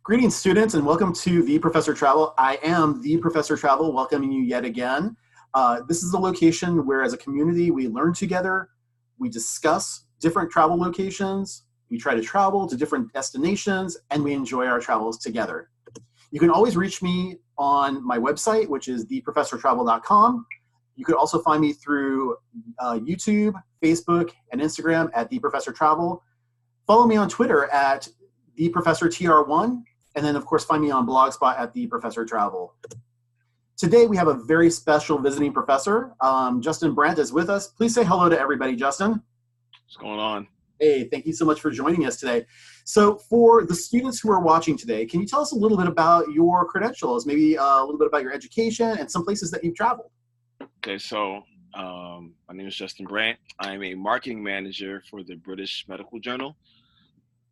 Greetings, students, and welcome to The Professor Travel. I am The Professor Travel, welcoming you yet again. This is a location where, as a community, we learn together, we discuss different travel locations, we try to travel to different destinations, and we enjoy our travels together. You can always reach me on my website, which is theprofessortravel.com. You could also find me through YouTube, Facebook, and Instagram at The Professor Travel. Follow me on Twitter at TheProfessorTR1. And then, of course, find me on Blogspot at The Professor Travel. Today, we have a very special visiting professor. Justin Brant is with us. Please say hello to everybody, Justin. What's going on? Hey, thank you so much for joining us today. So for the students who are watching today, can you tell us a little bit about your credentials, maybe a little bit about your education and some places that you've traveled? Okay, so my name is Justin Brant. I'm a marketing manager for the British Medical Journal.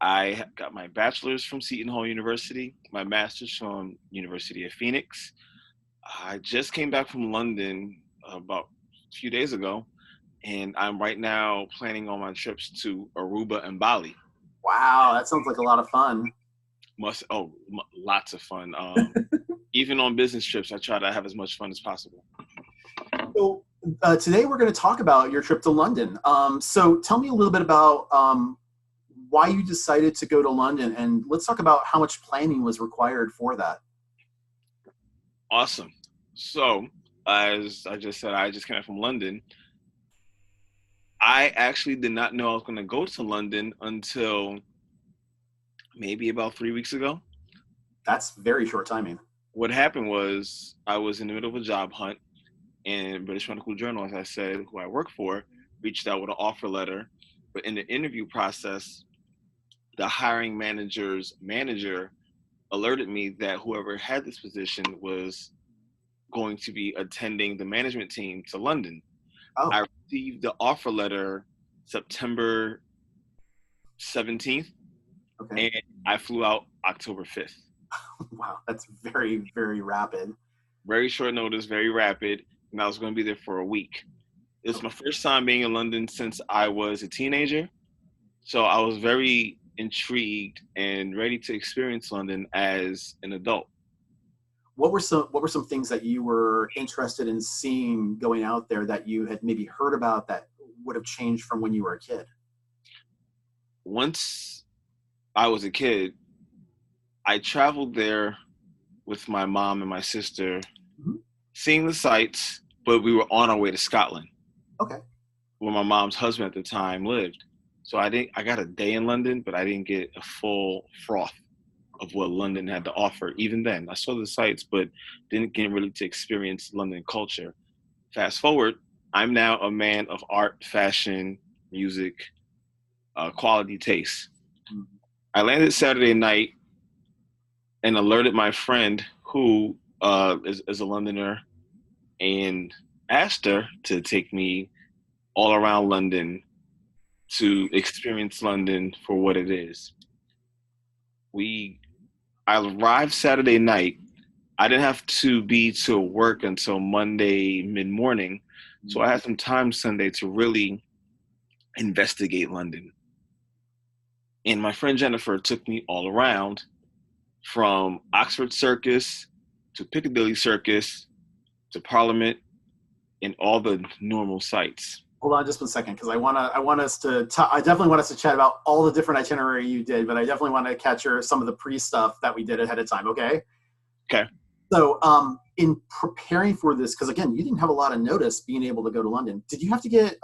I got my bachelor's from Seton Hall University, my master's from University of Phoenix. I just came back from London about a few days ago, and I'm right now planning on my trips to Aruba and Bali. Wow, that sounds like a lot of fun. Lots of fun. Even on business trips, I try to have as much fun as possible. So today we're going to talk about your trip to London. So tell me a little bit about why you decided to go to London, and let's talk about how much planning was required for that. Awesome. So, as I just said, I just came back from London. I actually did not know I was going to go to London until maybe about 3 weeks ago. That's very short timing. What happened was I was in the middle of a job hunt, and British Medical Journal, as I said, who I work for, reached out with an offer letter. But in the interview process, the hiring manager's manager alerted me that whoever had this position was going to be attending the management team to London. Oh. I received the offer letter September 17th, okay. And I flew out October 5th. Wow, that's very, very rapid. Very short notice, very rapid, and I was going to be there for a week. It's my first time being in London since I was a teenager, so I was very intrigued and ready to experience London as an adult. What were some things that you were interested in seeing going out there that you had maybe heard about that would have changed from when you were a kid? Once I was a kid, I traveled there with my mom and my sister, seeing the sights, but we were on our way to Scotland. Okay. Where my mom's husband at the time lived. So I got a day in London, but I didn't get a full froth of what London had to offer. Even then, I saw the sights, but didn't get really to experience London culture. Fast forward, I'm now a man of art, fashion, music, quality taste. I landed Saturday night and alerted my friend who is a Londoner and asked her to take me all around London to experience London for what it is. I arrived Saturday night. I didn't have to be to work until Monday mid-morning, so I had some time Sunday to really investigate London. And my friend Jennifer took me all around, from Oxford Circus to Piccadilly Circus to Parliament and all the normal sites. Hold on just 1 second, because I definitely want us to chat about all the different itinerary you did, but I definitely want to capture some of the pre-stuff that we did ahead of time, okay? Okay. So in preparing for this, because again, you didn't have a lot of notice being able to go to London. Did you have to get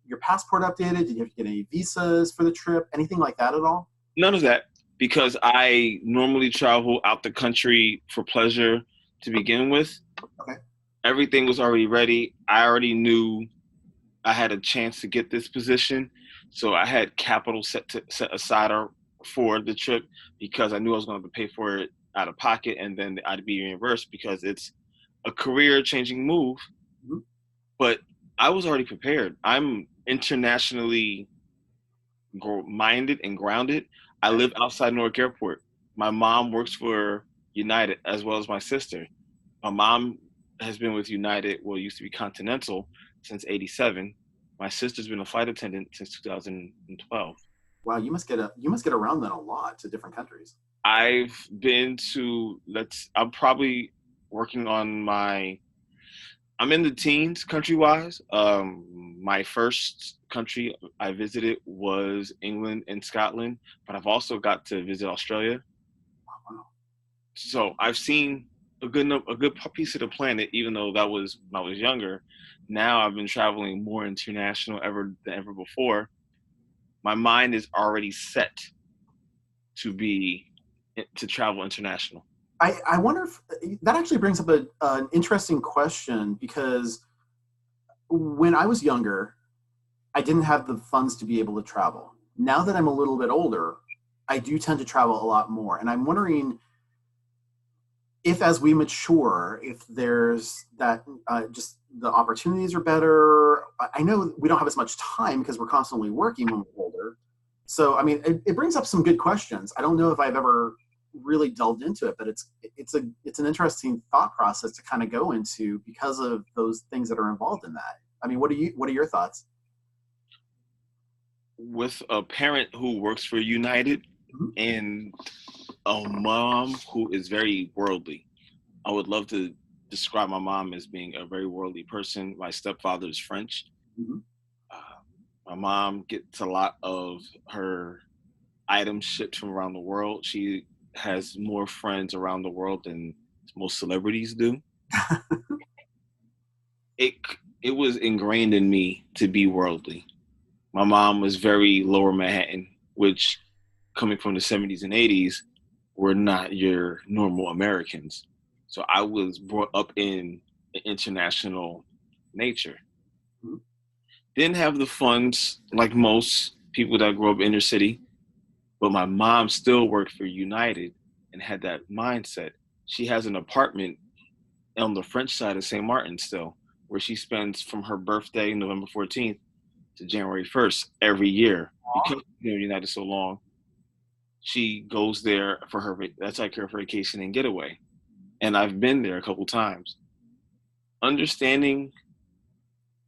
your passport updated? Did you have to get any visas for the trip? Anything like that at all? None of that, because I normally travel out the country for pleasure to begin with. Okay. Everything was already ready. I already knew I had a chance to get this position, so I had capital set aside for the trip because I knew I was going to have to pay for it out of pocket, and then I'd be reimbursed because it's a career-changing move. Mm-hmm. But I was already prepared. I'm internationally minded and grounded. I live outside Newark Airport. My mom works for United as well as my sister. My mom has been with United, well, it used to be Continental, since '87. My sister's been a flight attendant since 2012. Wow, you must get around then a lot to different countries. I've been to, I'm probably working on I'm in the teens country wise. My first country I visited was England and Scotland, but I've also got to visit Australia. So I've seen a good piece of the planet, even though that was when I was younger. Now I've been traveling more international than ever before. My mind is already set to to travel international. I wonder if that actually brings up an interesting question, because when I was younger, I didn't have the funds to be able to travel. Now that I'm a little bit older, I do tend to travel a lot more. And I'm wondering if, as we mature, if there's that just the opportunities are better. I know we don't have as much time because we're constantly working when we're older. So, I mean, it brings up some good questions. I don't know if I've ever really delved into it, but it's an interesting thought process to kind of go into because of those things that are involved in that. I mean, what are your thoughts? With a parent who works for United Mhm. and a mom who is very worldly, I would love to describe my mom as being a very worldly person. My stepfather is French. Mhm. Uh, my mom gets a lot of her items shipped from around the world. She has more friends around the world than most celebrities do. It it was ingrained in me to be worldly. My mom was very lower Manhattan, which coming from the 70s and 80s were not your normal Americans. So I was brought up in an international nature. Mhm. Didn't have the funds like most people that grew up inner city, but my mom still worked for United and had that mindset. She has an apartment on the French side of St. Martin still, where she spends from her birthday, November 14th, to January 1st every year. Because she's been in United so long, she goes there for that's like her vacation and getaway. And I've been there a couple times. Understanding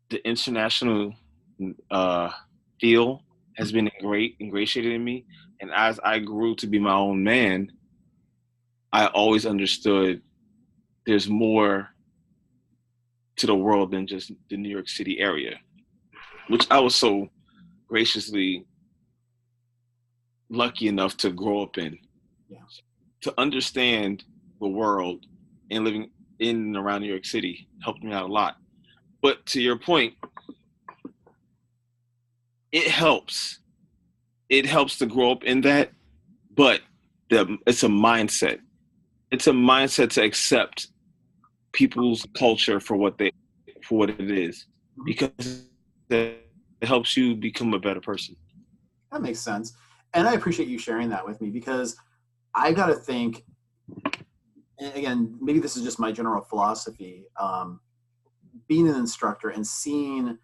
the international uh, feel has been ingratiated in me. And as I grew to be my own man, I always understood there's more to the world than just the New York City area, which I was so graciously lucky enough to grow up in. Yeah. To understand the world and living in and around New York City helped me out a lot. But to your point, it helps. It helps to grow up in that, but it's a mindset. It's a mindset to accept people's culture for what it is, Mhm. because it helps you become a better person. That makes sense. And I appreciate you sharing that with me, because I got to think, and again, maybe this is just my general philosophy. Being an instructor and seeing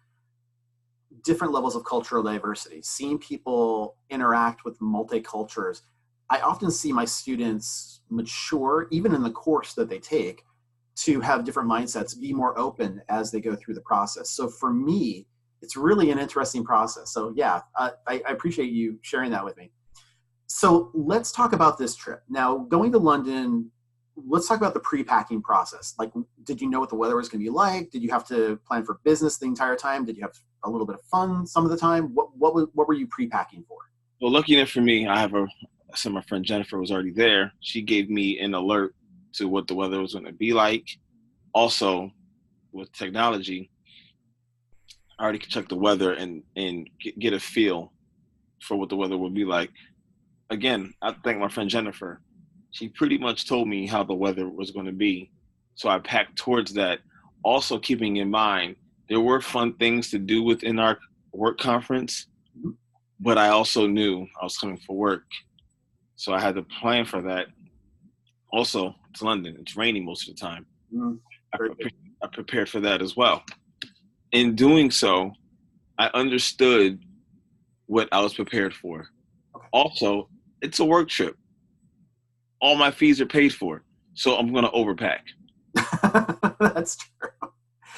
different levels of cultural diversity, seeing people interact with multicultures, I often see my students mature, even in the course that they take, to have different mindsets, be more open as they go through the process. So for me, it's really an interesting process. So yeah, I appreciate you sharing that with me. So let's talk about this trip. Now, going to London, let's talk about the pre-packing process. Like, did you know what the weather was going to be like? Did you have to plan for business the entire time? Did you have a little bit of fun some of the time? What were you pre-packing for? Well, lucky enough for me, so my friend Jennifer was already there. She gave me an alert to what the weather was going to be like. Also, with technology, I already could check the weather and get a feel for what the weather would be like. Again, I thank my friend Jennifer. She pretty much told me how the weather was going to be. So I packed towards that. Also, keeping in mind, there were fun things to do within our work conference, but I also knew I was coming for work. So I had to plan for that. Also, it's London. It's raining most of the time. Mm, I, very good. pre- I prepared for that as well. In doing so, I understood what I was prepared for. Okay. Also, it's a work trip. All my fees are paid for. So I'm going to overpack. That's true.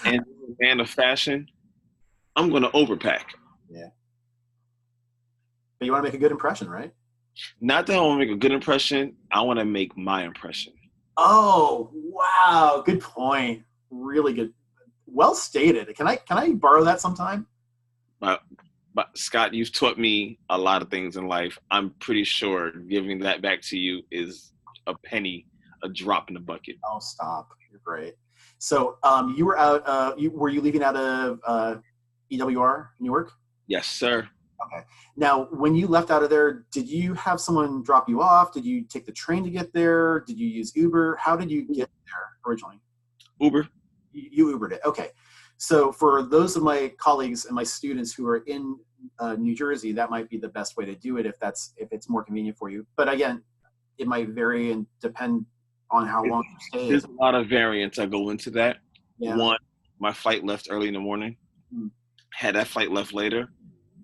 And man of fashion, I'm going to overpack. Yeah. But you want to make a good impression, right? Not that I want to make a good impression. I want to make my impression. Oh, wow. Good point. Really good. Well stated. Can I borrow that sometime? But, but Scott, you've taught me a lot of things in life. I'm pretty sure giving that back to you is a penny, a drop in the bucket. Oh, stop. You're great. So you were out, were you leaving out of EWR, Newark? Yes, sir. Okay. Now, when you left out of there, did you have someone drop you off? Did you take the train to get there? Did you use Uber? How did you get there originally? Uber. You Ubered it. Okay. So for those of my colleagues and my students who are in New Jersey, that might be the best way to do it if it's more convenient for you. But again, it might vary and depend on how long your stay There's is. a lot of variants that go into that. Yeah. One, my flight left early in the morning. Had that flight left later,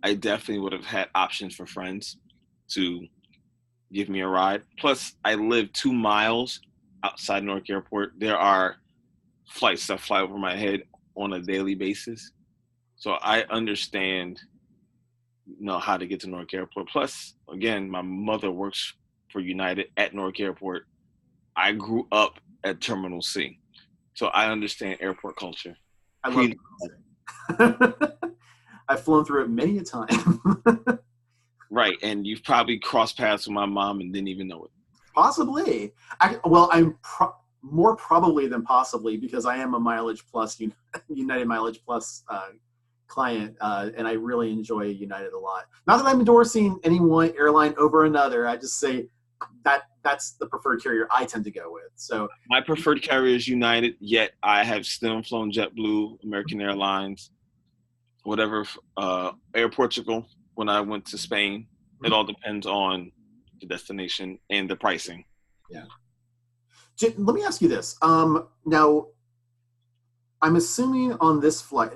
I definitely would have had options for friends to give me a ride. Plus, I live 2 miles outside Newark Airport. There are flights that fly over my head on a daily basis. So I understand, how to get to Newark Airport. Plus, again, my mother works for United at Newark Airport. I grew up at Terminal C. So I understand airport culture. I love it. I've flown through it many a time. Right, and you've probably crossed paths with my mom and didn't even know it. Possibly. I'm more probably than possibly, because I am a Mileage Plus, United Mileage Plus client, and I really enjoy United a lot. Not that I'm endorsing any one airline over another. I just say that's the preferred carrier I tend to go with. So my preferred carrier is United, yet I have still flown JetBlue, American Airlines, whatever, Air Portugal when I went to Spain. It all depends on the destination and the pricing. Yeah. Let me ask you this. Now, I'm assuming on this flight,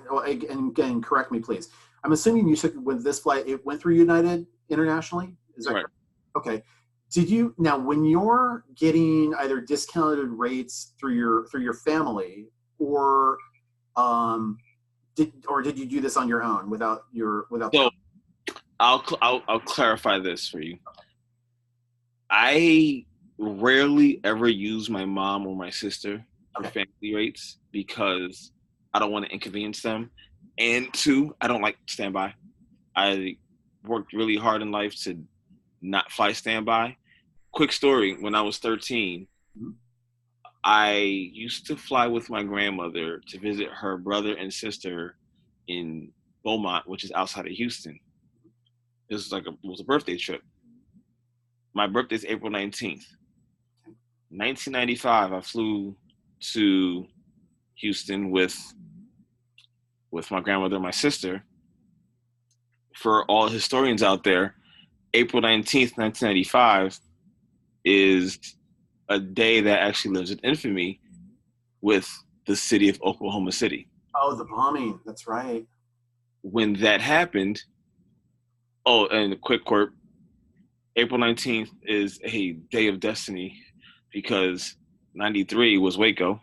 and again, correct me, please. I'm assuming you took with this flight, it went through United internationally. Is that correct? Okay. Did you now, when you're getting either discounted rates through your family, or did you do this on your own without? So I'll clarify this for you. I rarely ever use my mom or my sister for family rates because I don't want to inconvenience them, and two, I don't like standby. I worked really hard in life to not fly standby. Quick story: when I was 13, I used to fly with my grandmother to visit her brother and sister in Beaumont, which is outside of Houston. It was a birthday trip. My birthday is April 19th. 1995, I flew to Houston with my grandmother and my sister. For all historians out there, April 19th, 1995 is a day that actually lives in infamy with the city of Oklahoma City. Oh, the bombing. That's right. When that happened, and a quick quirk, April 19th is a day of destiny because 93 was Waco.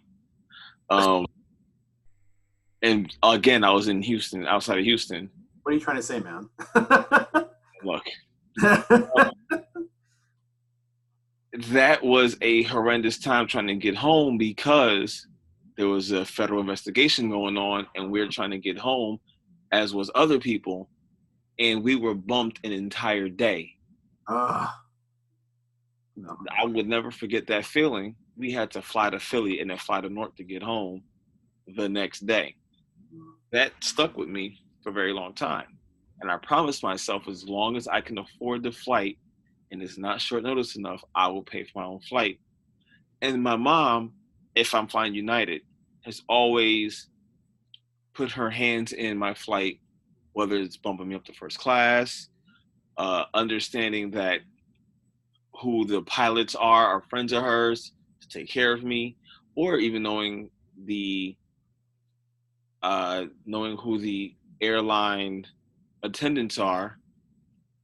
And again, I was in Houston, outside of Houston. What are you trying to say, man? Look. That was a horrendous time trying to get home because there was a federal investigation going on and we were trying to get home, as was other people, and we were bumped an entire day. No. I would never forget that feeling. We had to fly to Philly and then fly to North to get home the next day. That stuck with me for a very long time. And I promised myself, as long as I can afford the flight and it's not short notice enough, I will pay for my own flight. And my mom, if I'm flying United, has always put her hands in my flight, whether it's bumping me up to first class, understanding that who the pilots are friends of hers to take care of me, or even knowing who the airline attendants are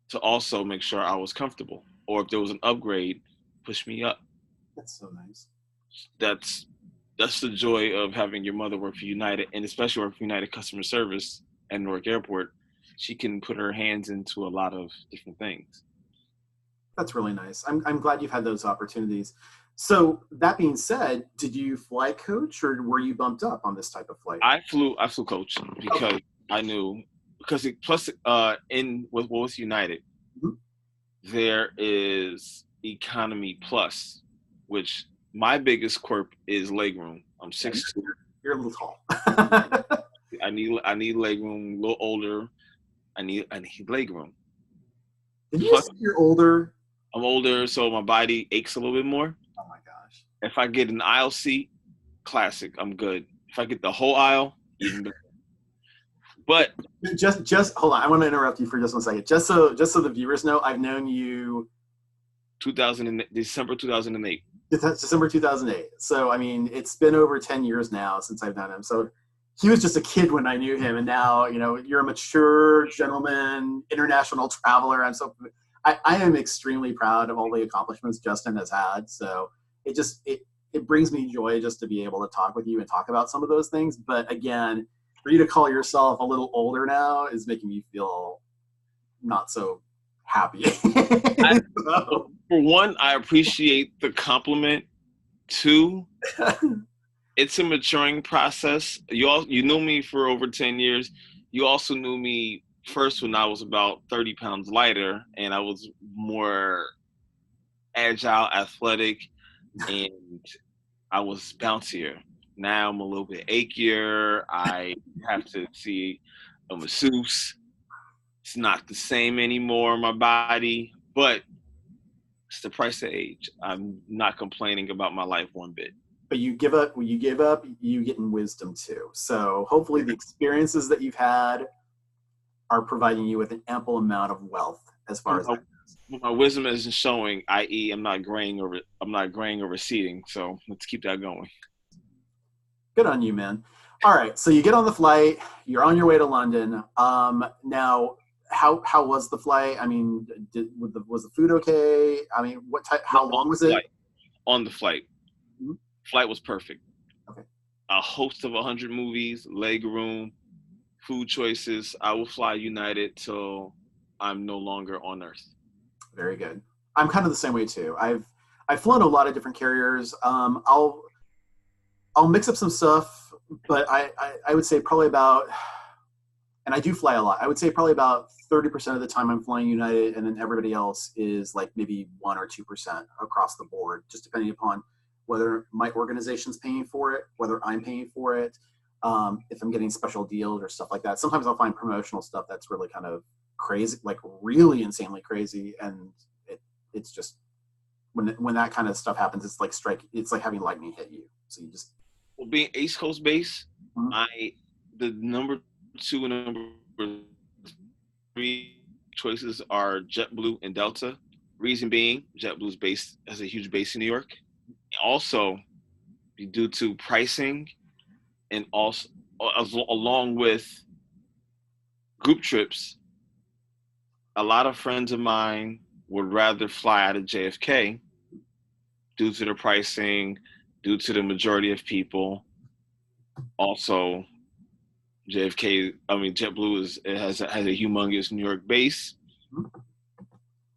to also make sure I was comfortable, or if there was an upgrade, push me up. That's so nice. That's the joy of having your mother work for United, and especially work for United customer service at Newark Airport. She can put her hands into a lot of different things. That's really nice. I'm glad you've had those opportunities. So that being said, did you fly coach or were you bumped up on this type of flight? I flew coach Okay. because I knew because plus in with what was United, Mhm. there is economy plus, which my biggest quirk is leg room. I'm Yeah, 6'2". you're a little tall. I need leg room. A little older. I need leg room. Did you Plus, just say you're older? I'm older, so my body aches a little bit more. Oh my gosh. If I get an aisle seat, classic, I'm good. If I get the whole aisle, even better. But Just hold on. I want to interrupt you for just 1 second. Just so the viewers know, I've known you December 2008. That's December 2008. So I mean, it's been over 10 years now since I've known him. So he was just a kid when I knew him, and now you're a mature gentleman, international traveler. I am extremely proud of all the accomplishments Justin has had. So it brings me joy just to be able to talk with you and talk about some of those things. But again, for you to call yourself a little older now is making me feel not so happy. So, For one, I appreciate the compliment. Two, it's a maturing process. You knew me for over 10 years. You also knew me first when I was about 30 pounds lighter and I was more agile, athletic, and I was bouncier. Now I'm a little bit achier. I have to see a masseuse. It's not the same anymore, my body, but it's the price of age. I'm not complaining about my life one bit. but you give up, when you give up, you get in wisdom too. So hopefully the experiences that you've had are providing you with an ample amount of wealth as far as My, that goes. my wisdom isn't showing, i.e., I'm not graying or receding. So let's keep that going. Good on you, man. All right, so you get on the flight, you're on your way to London. Now, how was the flight? I mean, was the food okay? I mean, what type? No, How long was it? on the flight. Mhm. Flight was perfect. Okay, A host of 100 movies, leg room, food choices. I will fly United till I'm no longer on Earth. very good. I'm kind of the same way too. I've flown a lot of different carriers. I'll mix up some stuff, but I would say probably about, and I do fly a lot. I would say probably about 30% of the time I'm flying United, and then everybody else is like maybe 1 or 2% across the board, just depending upon whether my organization's paying for it, whether I'm paying for it, if I'm getting special deals or stuff like that. Sometimes I'll find promotional stuff that's really kind of crazy, like really insanely crazy, and it's just when that kind of stuff happens, it's like having lightning hit you. So you just Well, being East Coast based, Mhm. I the number two and number three choices are JetBlue and Delta. Reason being, JetBlue's base has a huge base in New York. Also, due to pricing and also along with group trips, a lot of friends of mine would rather fly out of JFK due to the pricing, due to the majority of people. Also, JetBlue has a humongous New York base,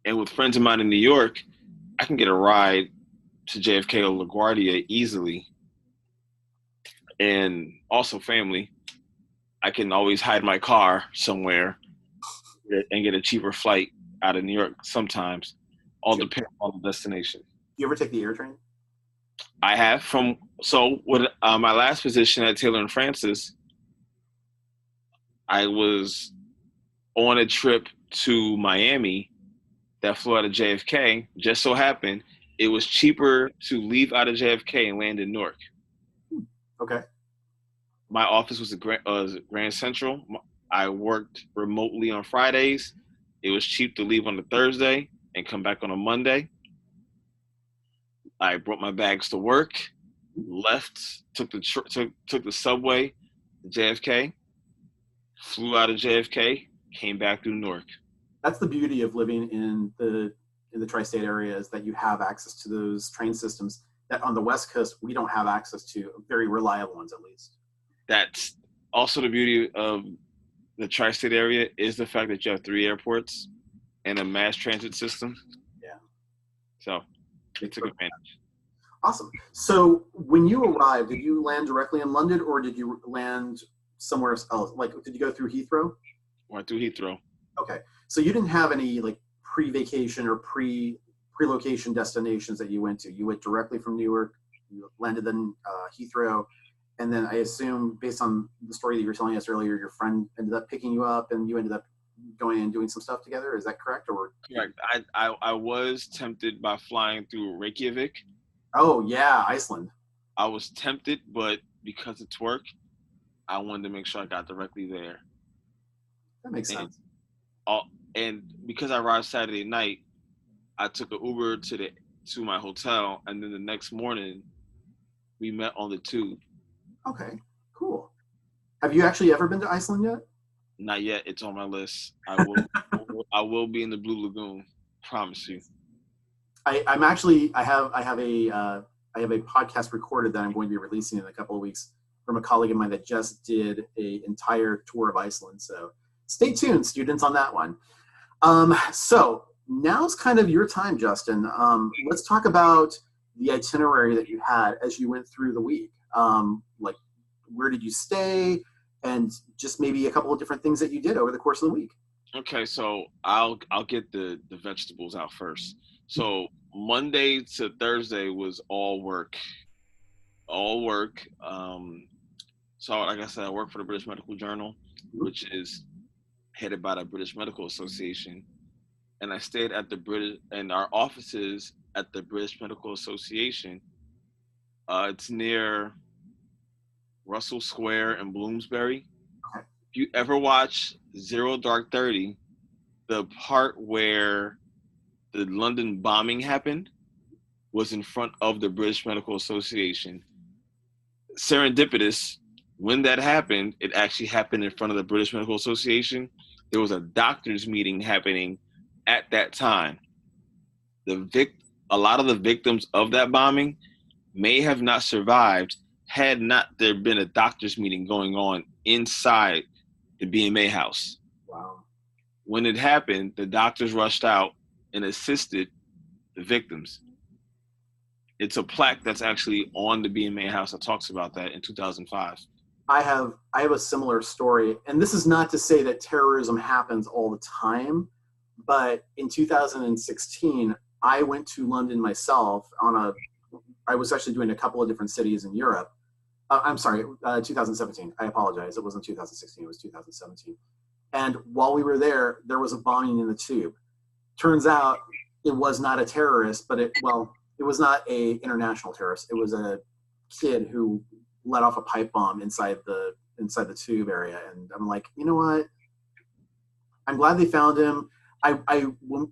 and with friends of mine in New York, I can get a ride to JFK or LaGuardia easily, and also family. I can always hide my car somewhere and get a cheaper flight out of New York sometimes. All Do depends on the destination. you ever take the air train? I have with my last position at Taylor and Francis, I was on a trip to Miami that flew out of JFK. Just so happened it was cheaper to leave out of JFK and land in Newark. Okay. My office was at Grand Central. I worked remotely on Fridays. It was cheap to leave on a Thursday and come back on a Monday. I brought my bags to work, left, took the subway to JFK, flew out of JFK, came back through Newark. That's the beauty of living in the tri-state area, is that you have access to those train systems that on the West Coast we don't have access to, very reliable ones at least. That's also the beauty of the tri-state area is the fact that you have 3 airports and a mass transit system. Yeah. So I Makes took perfect sense. advantage. Awesome. So when you arrived, did you land directly in London, or did you land somewhere else? Like, did you go through Heathrow? Went through Heathrow. Okay. So you didn't have any like pre-vacation or pre-location destinations that you went to. You went directly from Newark. You landed in Heathrow, and then I assume, based on the story that you were telling us earlier, your friend ended up picking you up, and you ended up going and doing some stuff together. Is that correct? Or Correct. I was tempted by flying through Reykjavik. oh yeah, Iceland. I was tempted, but because it's work, I wanted to make sure I got directly there. That makes And sense. all, and because I arrived Saturday night, I took an Uber to my hotel, and then the next morning we met on the tube. Okay, cool. Have you actually ever been to Iceland yet? Not yet. It's on my list. I will be in the Blue Lagoon. Promise you. I'm actually I have a podcast recorded that I'm going to be releasing in a couple of weeks from a colleague of mine that just did a entire tour of Iceland. So stay tuned, students, on that one. So now's kind of your time, Justin. Let's talk about the itinerary that you had as you went through the week. Like, where did you stay, and just maybe a couple of different things that you did over the course of the week. Okay, so I'll get the vegetables out first. So Monday to Thursday was all work, all work. So like I said, I work for the British Medical Journal, which is headed by the British Medical Association, and I stayed at the British and our offices at the British Medical Association. It's near Russell Square in Bloomsbury. Okay. If you ever watch Zero Dark 30, the part where the London bombing happened was in front of the British Medical Association. Serendipitous, when that happened, it actually happened in front of the British Medical Association. There was a doctors meeting happening at that time. A lot of the victims of that bombing may have not survived had not there been a doctors meeting going on inside the BMA house. Wow. When it happened, the doctors rushed out and assisted the victims. It's a plaque that's actually on the BMA house that talks about that in 2005. I have a similar story, and this is not to say that terrorism happens all the time, but in 2016, I went to London myself I was actually doing a couple of different cities in Europe. I'm sorry, 2017. I apologize. It wasn't 2016. It was 2017. And while we were there, there was a bombing in the tube. Turns out it was not a terrorist, but it was not a international terrorist. It was a kid who let off a pipe bomb inside the tube area. And I'm like, you know what? I'm glad they found him.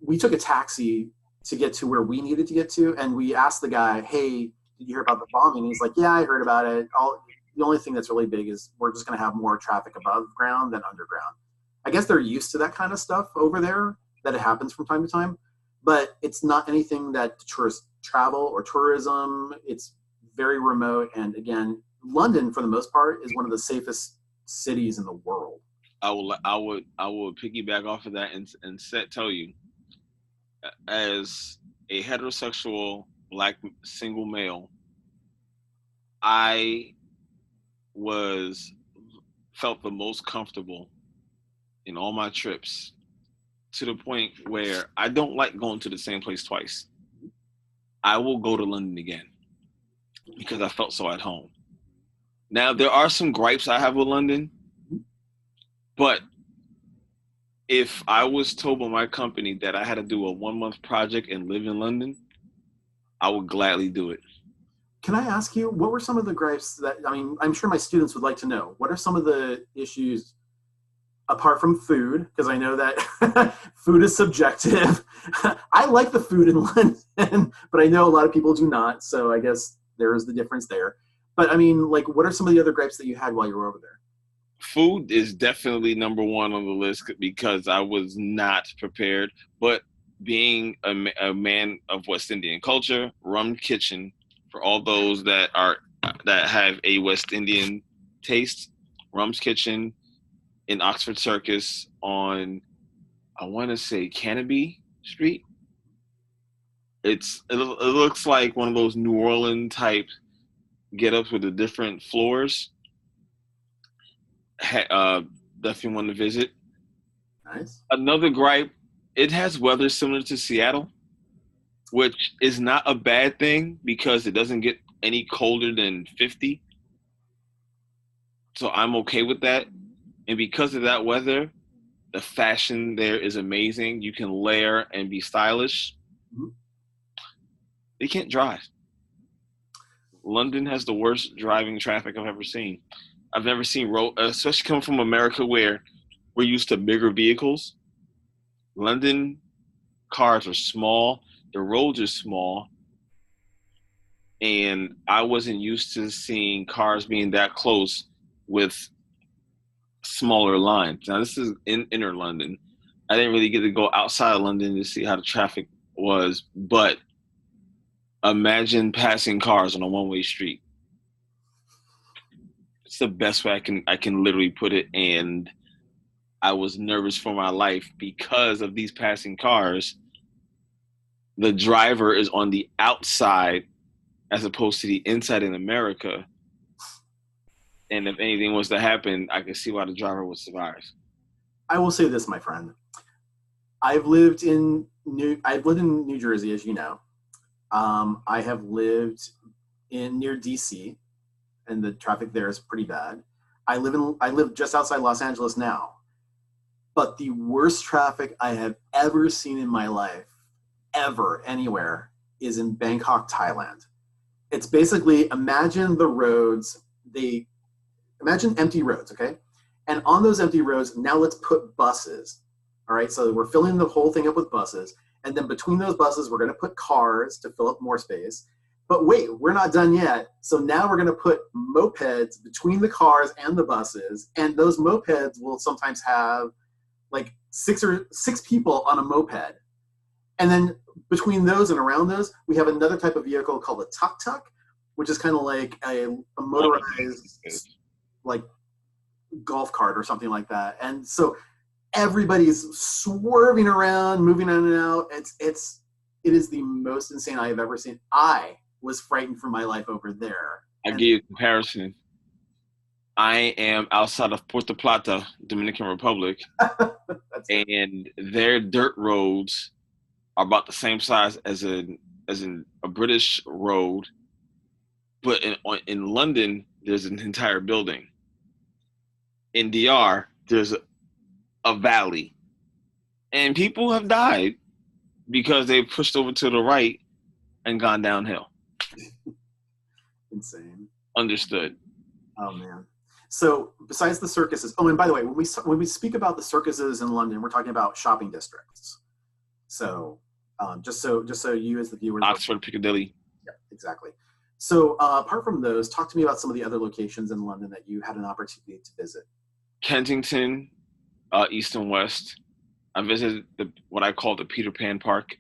We took a taxi to get to where we needed to get to, and we asked the guy, hey, did you hear about the bombing? And he's like, yeah, I heard about it. The only thing that's really big is we're just going to have more traffic above ground than underground. I guess they're used to that kind of stuff over there, that it happens from time to time, but it's not anything that tourists travel or tourism. It's very remote. And again, London, for the most part, is one of the safest cities in the world. I will piggyback off of that and tell you, as a heterosexual black single male, I felt the most comfortable in all my trips, to the point where I don't like going to the same place twice. I will go to London again because I felt so at home. Now, there are some gripes I have with London, but if I was told by my company that I had to do a 1-month project and live in London, I would gladly do it. Can I ask you, what were some of the gripes that, I mean, I'm sure my students would like to know, what are some of the issues apart from food? Because I know that food is subjective. I like the food in London, but I know a lot of people do not. So I guess there is the difference there. But I mean, like, what are some of the other gripes that you had while you were over there? Food is definitely number one on the list because I was not prepared. But being a man of West Indian culture, Rum Kitchen, for all those that have a West Indian taste, Rum's Kitchen in Oxford Circus on, I want to say, Canopy Street. it looks like one of those New Orleans type get-ups with the different floors. Definitely want to visit. Nice. Another gripe, it has weather similar to Seattle, which is not a bad thing because it doesn't get any colder than 50. So I'm okay with that. And because of that weather, the fashion there is amazing. You can layer and be stylish. Mm-hmm. They can't drive. London has the worst driving traffic I've ever seen. I've never seen especially coming from America where we're used to bigger vehicles. London cars are small, the roads are small, and I wasn't used to seeing cars being that close with smaller lines. Now this is in inner London. I didn't really get to go outside of London to see how the traffic was, but imagine passing cars on a one-way street. It's the best way I can literally put it. And I was nervous for my life because of these passing cars. The driver is on the outside as opposed to the inside in America. And if anything was to happen, I could see why the driver would survive. I will say this, my friend. I've lived in New Jersey, as you know. I have lived near DC, and the traffic there is pretty bad. I live just outside Los Angeles now. But the worst traffic I have ever seen in my life, ever, anywhere, is in Bangkok, Thailand. It's basically, imagine the roads, imagine empty roads, okay? And on those empty roads, now let's put buses, all right? So we're filling the whole thing up with buses. And then between those buses, we're gonna put cars to fill up more space. But wait, we're not done yet. So now we're gonna put mopeds between the cars and the buses. And those mopeds will sometimes have like six people on a moped. And then between those and around those, we have another type of vehicle called a tuk-tuk, which is kind of like a motorized like golf cart or something like that. And so everybody's swerving around, moving in and out. It is the most insane I have ever seen. I was frightened for my life over there. I'll give you a comparison. I am outside of Puerto Plata, Dominican Republic, and their dirt roads are about the same size as a British road, but in London there's an entire building. In DR there's a valley, and people have died because they pushed over to the right and gone downhill. Insane. Understood. Oh man. So besides the circuses, oh, and by the way, when we speak about the circuses in London, we're talking about shopping districts. So just so you as the viewer, Oxford, Piccadilly. Yeah, exactly. So apart from those, talk to me about some of the other locations in London that you had an opportunity to visit. Kensington, East and West. I visited what I call the Peter Pan Park.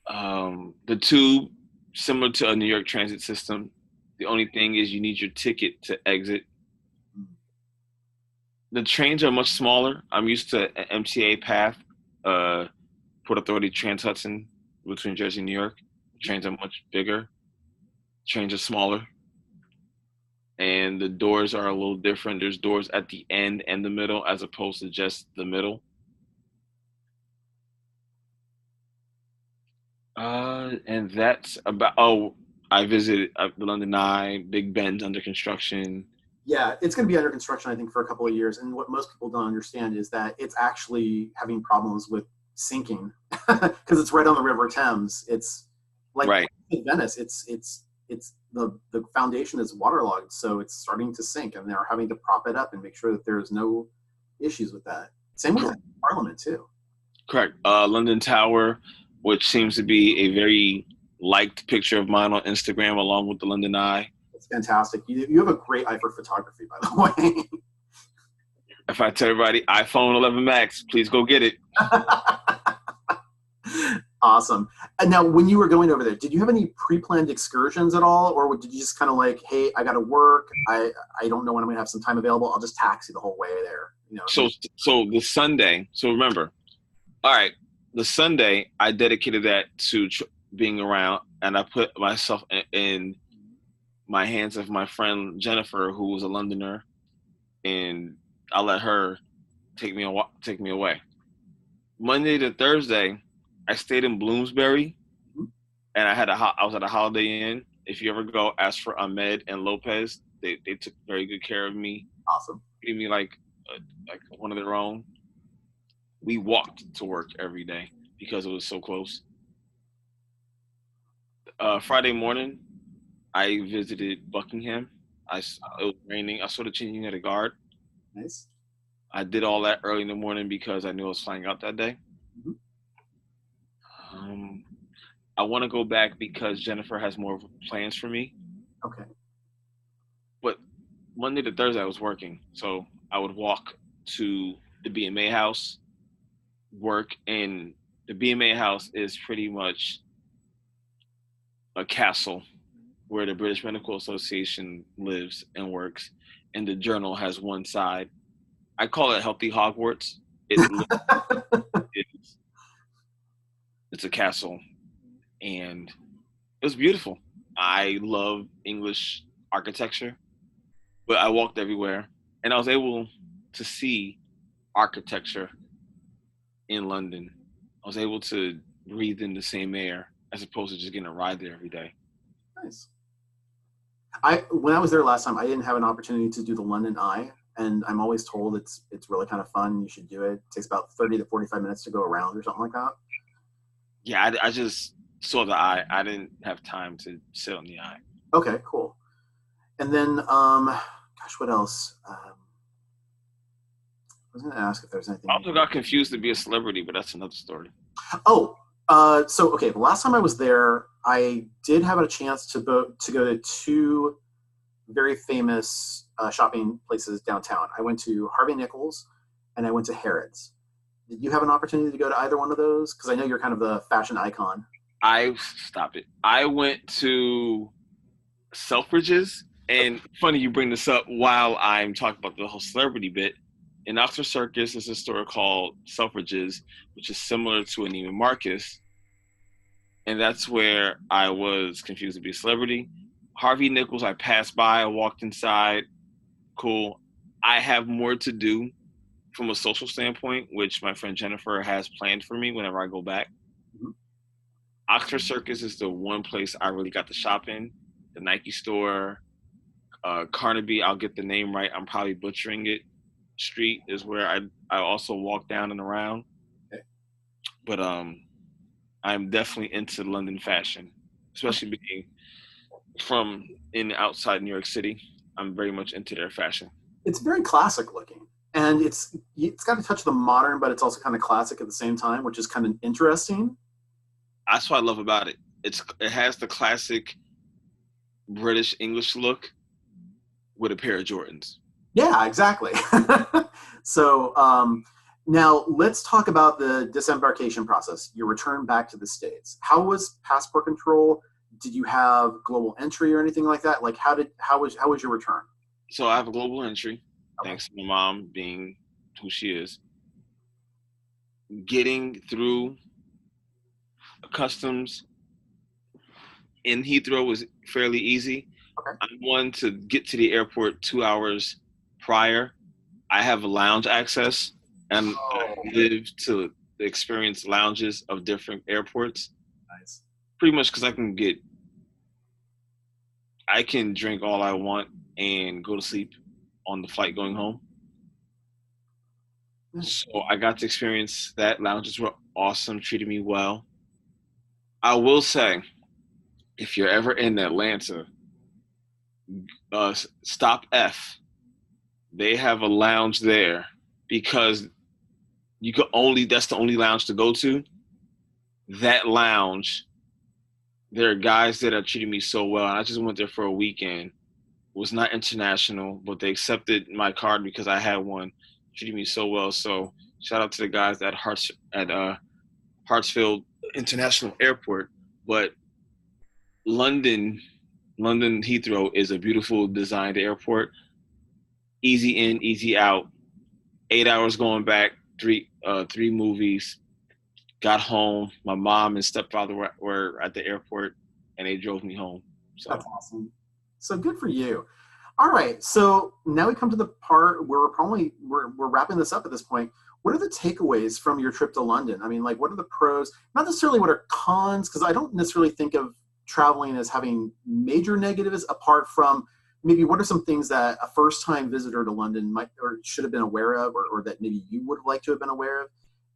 The Tube, similar to a New York transit system. The only thing is you need your ticket to exit. The trains are much smaller. I'm used to an MTA path, Port Authority Trans-Hudson between Jersey and New York. The trains are much bigger. Trains are smaller. And the doors are a little different. There's doors at the end and the middle as opposed to just the middle. And that's about, I visited the London Eye, Big Ben's under construction. Yeah, it's going to be under construction, I think, for a couple of years. And what most people don't understand is that it's actually having problems with sinking because it's right on the River Thames. It's like right. In Venice, it's the foundation is waterlogged, so it's starting to sink, and they're having to prop it up and make sure that there's no issues with that. Same with Parliament too. Correct. London Tower, which seems to be a very liked picture of mine on Instagram, along with the London Eye. It's fantastic. You have a great eye for photography, by the way. If I tell everybody iPhone 11 Max, please go get it. Awesome. And now, when you were going over there, did you have any pre-planned excursions at all, or did you just kind of like, hey, I got to work. I don't know when I'm going to have some time available. I'll just taxi the whole way there. You know. So the Sunday. So remember, all right. the Sunday, I dedicated that to being around, and I put myself in my hands of my friend Jennifer, who was a Londoner, and I let her take me away. Monday to Thursday, I stayed in Bloomsbury, Mhm. and I was at a Holiday Inn. If you ever go, ask for Ahmed and Lopez. They took very good care of me, Awesome. treated me like one of their own. We walked to work every day because it was so close. Friday morning, I visited Buckingham. It was raining. I saw the changing of the guard. Nice. I did all that early in the morning because I knew I was flying out that day. Mhm. Um, I want to go back because Jennifer has more plans for me. Okay. But Monday to Thursday, I was working, so I would walk to the BMA house, work, and the BMA house is pretty much a castle where the British Medical Association lives and works, and the journal has one side. I call it Healthy Hogwarts. It is, it's a castle, and it was beautiful. I love English architecture, but I walked everywhere, and I was able to see architecture in London. I was able to breathe in the same air as opposed to just getting a ride there every day. Nice. When I was there last time, I didn't have an opportunity to do the London Eye, and I'm always told it's really kind of fun. You should do it. It takes about 30 to 45 minutes to go around or something like that. Yeah, I just saw the eye. I didn't have time to sit on the eye. Okay, cool. And then, gosh, what else? I was going to ask if there's I anything. also got confused to be a celebrity, but that's another story. Oh, so okay. The last time I was there, I did have a chance to go to two very famous shopping places downtown. I went to Harvey Nichols and I went to Harrods. Did you have an opportunity to go to either one of those? Because I know you're kind of the fashion icon. Stop it. I went to Selfridges, and funny you bring this up while I'm talking about the whole celebrity bit. In Oxford Circus is a store called Selfridges, which is similar to a Neiman Marcus, and that's where I was confused to be a celebrity. Harvey Nichols, I passed by, I walked inside, cool. I have more to do from a social standpoint, which my friend Jennifer has planned for me whenever I go back. Mhm. Oxford Circus is the one place I really got to shop in. The Nike store, Carnaby, I'll get the name right. I'm probably butchering it. Street is where I also walk down and around. Okay. But I'm definitely into London fashion, Okay. especially being from in outside New York City. I'm very much into their fashion. It's very classic looking, and it's got a touch of the modern, but it's also kind of classic at the same time, which is kind of interesting. That's what I love about it. It has the classic British English look with a pair of Jordans. Yeah, exactly. So now let's talk about the disembarkation process. Your return back to the States. How was passport control? Did you have global entry or anything like that? Like how was your return? So I have a global entry, Okay. thanks to my mom being who she is. Getting through customs in Heathrow was fairly easy. Okay. I'm one to get to the airport 2 hours prior. I have lounge access, and I Oh, live to experience lounges of different airports. nice. Pretty much because I can drink all I want and go to sleep on the flight going home. Nice. So I got to experience that. Lounges were awesome, treated me well. I will say, if you're ever in Atlanta, stop F. They have a lounge there because that's the only lounge to go to. That lounge, there are guys that have treated me so well. And I just went there for a weekend. It was not international, but they accepted my card because I had one. Treated me so well. So shout out to the guys at Hartsfield International Airport. But London, London Heathrow is a beautiful designed airport. Easy in, easy out. 8 hours going back, three movies. got home. My mom and stepfather were at the airport, and they drove me home. So That's awesome. So good for you. All right. So now we come to the part where we're wrapping this up at this point. What are the takeaways from your trip to London? I mean, like, what are the pros? Not necessarily what are cons, because I don't necessarily think of traveling as having major negatives, apart from maybe what are some things that a first-time visitor to London might or should have been aware of, or that maybe you would have liked to have been aware of?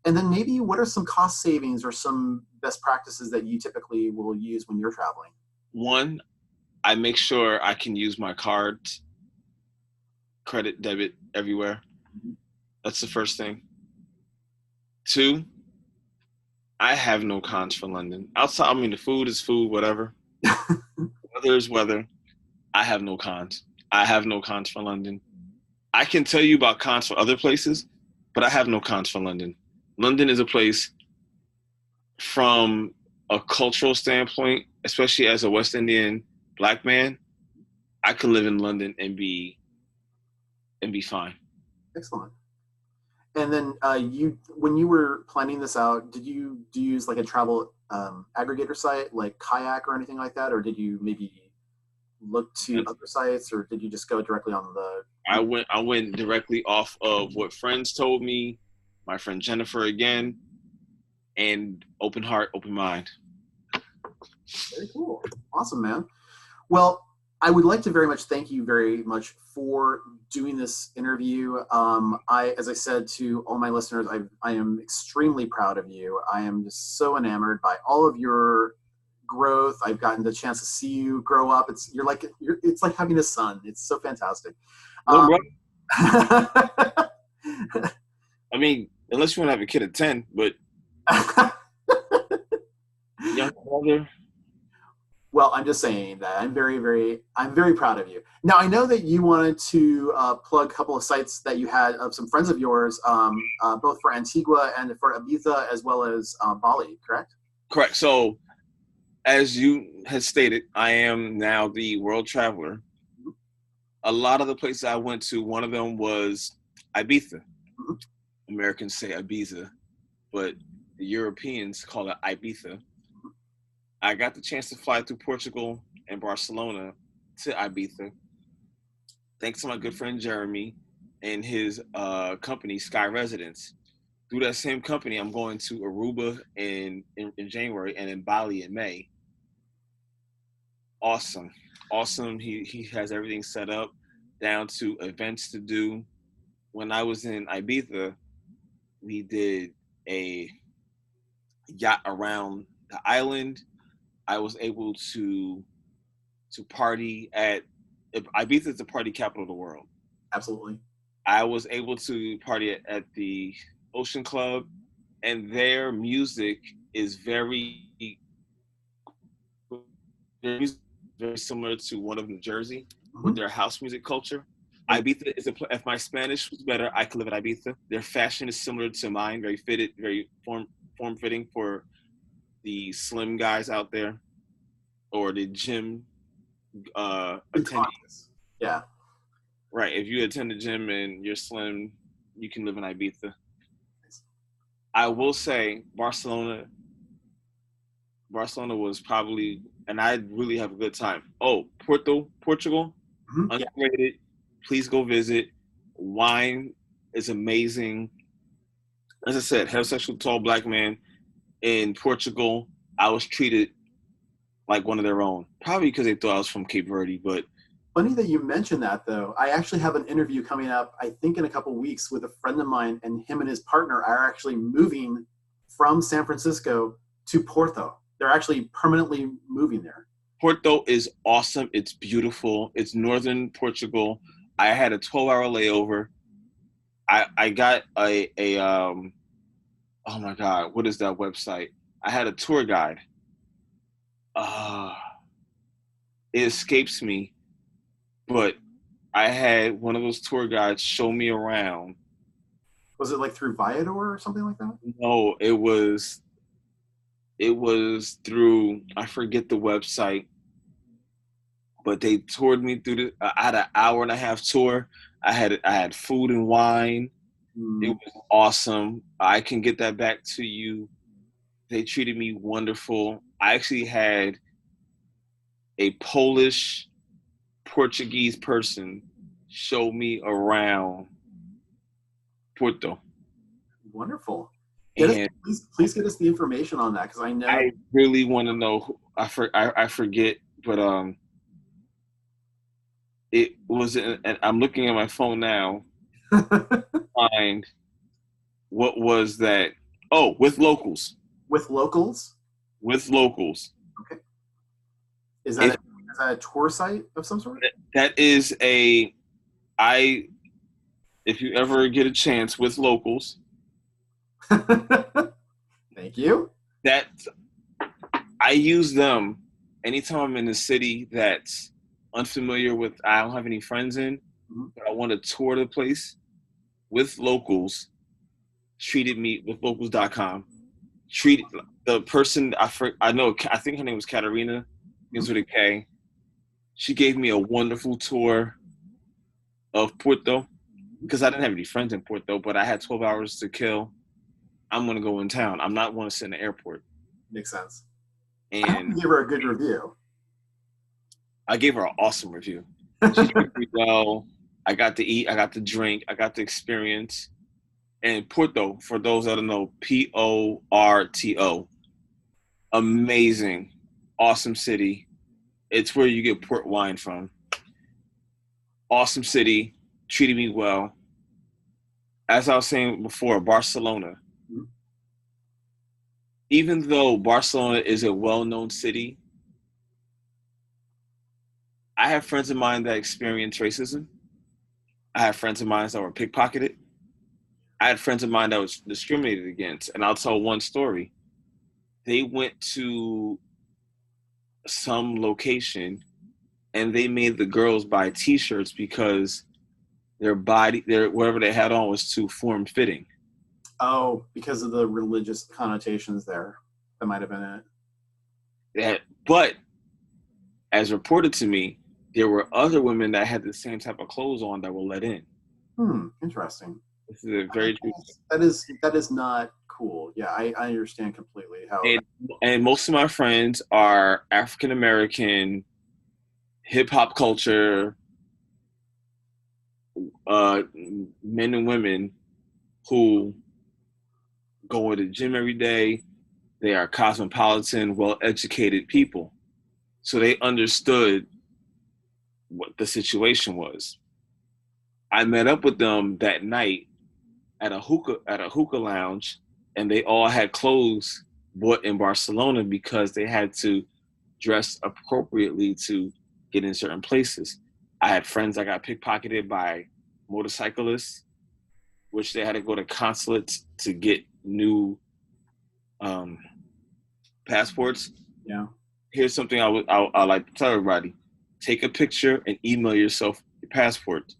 And then maybe what are some cost savings or some best practices that you typically will use when you're traveling? one, I make sure I can use my cards, credit, debit, everywhere. That's the first thing. Two, I have no cons for London. Outside, I mean, the food is food, whatever. Weather is weather. I have no cons. I have no cons for London. I can tell you about cons for other places, but I have no cons for London. London is a place from a cultural standpoint, especially as a West Indian Black man, I could live in London and be fine. Excellent. And then when you were planning this out, do you use like a travel aggregator site like Kayak or anything like that, or did you maybe look to other sites, or did you just go directly on the? I went directly off of what friends told me, my friend Jennifer again, and open heart, open mind. Very cool. Awesome, man. Well, I would like to very much thank you very much for doing this interview. As I said to all my listeners, I am extremely proud of you. I am just so enamored by all of your growth. I've gotten the chance to see you grow up. It's like having a son. It's so fantastic. I mean, unless you want to have a kid at 10, but young brother. Well, I'm just saying that I'm very proud of you. Now, I know that you wanted to plug a couple of sites that you had of some friends of yours, both for Antigua and for Ibiza, as well as Bali, correct? Correct. So, as you had stated, I am now the world traveler. A lot of the places I went to, one of them was Ibiza. Mm-hmm. Americans say Ibiza, but the Europeans call it Ibiza. I got the chance to fly through Portugal and Barcelona to Ibiza, thanks to my good friend Jeremy and his company, Sky Residence. Through that same company, I'm going to Aruba in January and in Bali in May. Awesome. He has everything set up down to events to do. When I was in Ibiza, we did a yacht around the island. I was able to party at Ibiza is the party capital of the world. Absolutely. I was able to party at the Ocean Club, and their music is very similar to one of New Jersey with their house music culture. Ibiza is if my Spanish was better, I could live at Ibiza. Their fashion is similar to mine, very fitted, very form fitting for the slim guys out there, or the gym attendees. Yeah. Right. If you attend the gym and you're slim, you can live in Ibiza. I will say Barcelona was probably, and I really have a good time. Oh, Porto, Portugal, underrated. Please go visit. Wine is amazing. As I said, heterosexual tall Black man in Portugal. I was treated like one of their own, probably because they thought I was from Cape Verde. But funny that you mentioned that, though. I actually have an interview coming up, I think in a couple of weeks, with a friend of mine, and him and his partner are actually moving from San Francisco to Porto. They're actually permanently moving there. Porto is awesome. It's beautiful. It's northern Portugal. I had a 12-hour layover. I got a oh my God, what is that website? I had a tour guide. It escapes me, but I had one of those tour guides show me around. Was it like through Viator or something like that? No, it was through, I forget the website, but they toured me through I had an hour and a half tour. I had food and wine. It was awesome. I can get that back to you They treated me wonderful. I actually had a Polish Portuguese person show me around Porto. Wonderful. And Please get us the information on that, because I know. I really want to know. I forget, but it was. And I'm looking at my phone now. Find what was that? Oh, with locals. With locals. With locals. Okay. Is that a tour site of some sort? That is a. If you ever get a chance with locals. Thank you. That I use them anytime I'm in a city that's unfamiliar with. I don't have any friends in, but I want to tour the place. With locals, treated me with locals.com. Treated the person I know. I think her name was Katarina. Begins with a K. She gave me a wonderful tour of Porto because I didn't have any friends in Porto, but I had 12 hours to kill. I'm gonna go in town. I'm not want to sit in the airport. Makes sense. And you gave her a good review. I gave her an awesome review. She treated me well. I got to eat. I got to drink. I got to experience. And Porto, for those that don't know, Porto, amazing, awesome city. It's where you get port wine from. Awesome city, treated me well. As I was saying before, Barcelona. Even though Barcelona is a well-known city, I have friends of mine that experience racism. I have friends of mine that were pickpocketed. I had friends of mine that was discriminated against. And I'll tell one story. They went to some location and they made the girls buy t-shirts because whatever they had on was too form-fitting. Oh, because of the religious connotations there. That might have been it. But as reported to me, there were other women that had the same type of clothes on that were let in. Interesting. This is a very true. That is not cool. Yeah, I understand completely how. And most of my friends are African American, hip hop culture, men and women who go to the gym every day. They are cosmopolitan, well-educated people. So they understood what the situation was. I met up with them that night at a hookah lounge, and they all had clothes bought in Barcelona because they had to dress appropriately to get in certain places. I had friends that got pickpocketed by motorcyclists, which they had to go to consulates to get new passports. Yeah. Here's something I like to tell everybody: take a picture and email yourself your passport.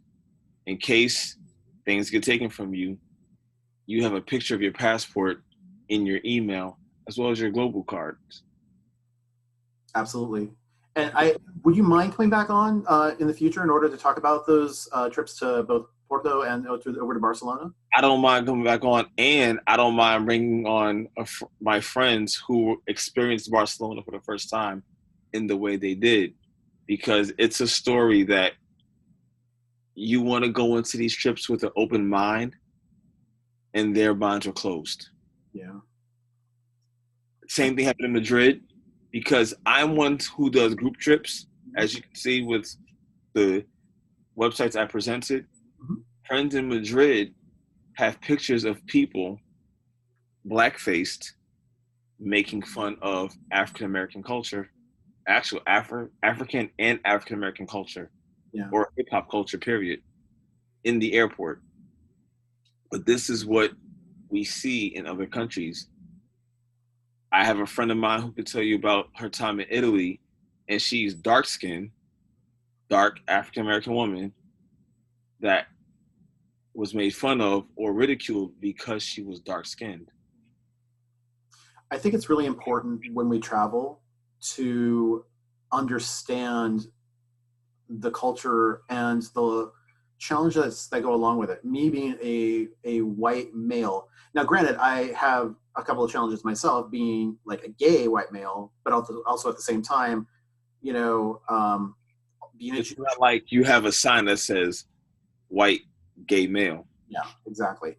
In case things get taken from you, you have a picture of your passport in your email as well as your global cards. Absolutely. And would you mind coming back on in the future in order to talk about those trips to both Porto and over to Barcelona? I don't mind coming back on, and I don't mind bringing on my friends who experienced Barcelona for the first time in the way they did, because it's a story that you want to go into these trips with an open mind, and their minds are closed. Yeah. Same thing happened in Madrid, because I'm one who does group trips, as you can see with the websites I presented. Friends in Madrid have pictures of people black-faced making fun of African-American culture, actual African and African-American culture, or hip-hop culture, period, in the airport. But this is what we see in other countries. I have a friend of mine who could tell you about her time in Italy, and she's dark-skinned, dark African-American woman that was made fun of or ridiculed because she was dark-skinned. I think it's really important when we travel to understand the culture and the challenges that go along with it. Me being a white male. Now, granted, I have a couple of challenges myself, being like a gay white male, but also at the same time, you know, being It's not like you have a sign that says white gay male. Yeah, exactly.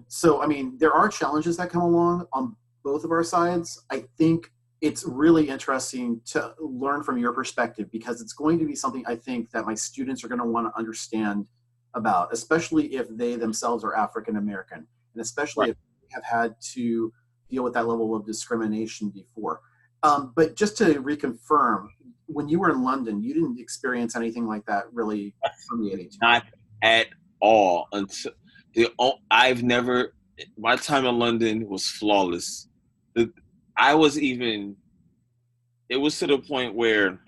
So, I mean, there are challenges that come along on both of our sides. I think it's really interesting to learn from your perspective, because it's going to be something I think that my students are going to want to understand about, especially if they themselves are African American, and especially if they have had to deal with that level of discrimination before. But just to reconfirm, when you were in London, you didn't experience anything like that really permeating? Not at all. Until I've never. My time in London was flawless. I was even. It was to the point where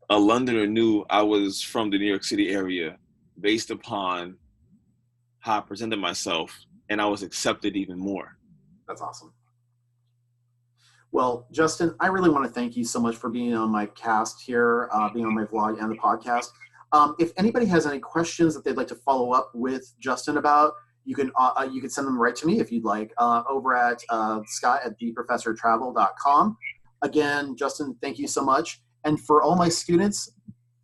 a Londoner knew I was from the New York City area based upon how I presented myself, and I was accepted even more. That's awesome. Well, Justin, I really want to thank you so much for being on my cast here, being on my vlog and the podcast. If anybody has any questions that they'd like to follow up with Justin about, you can send them right to me if you'd like, over at scott@theprofessortravel.com. Again, Justin, thank you so much. And for all my students,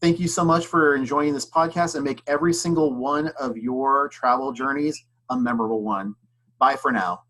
thank you so much for enjoying this podcast, and make every single one of your travel journeys a memorable one. Bye for now.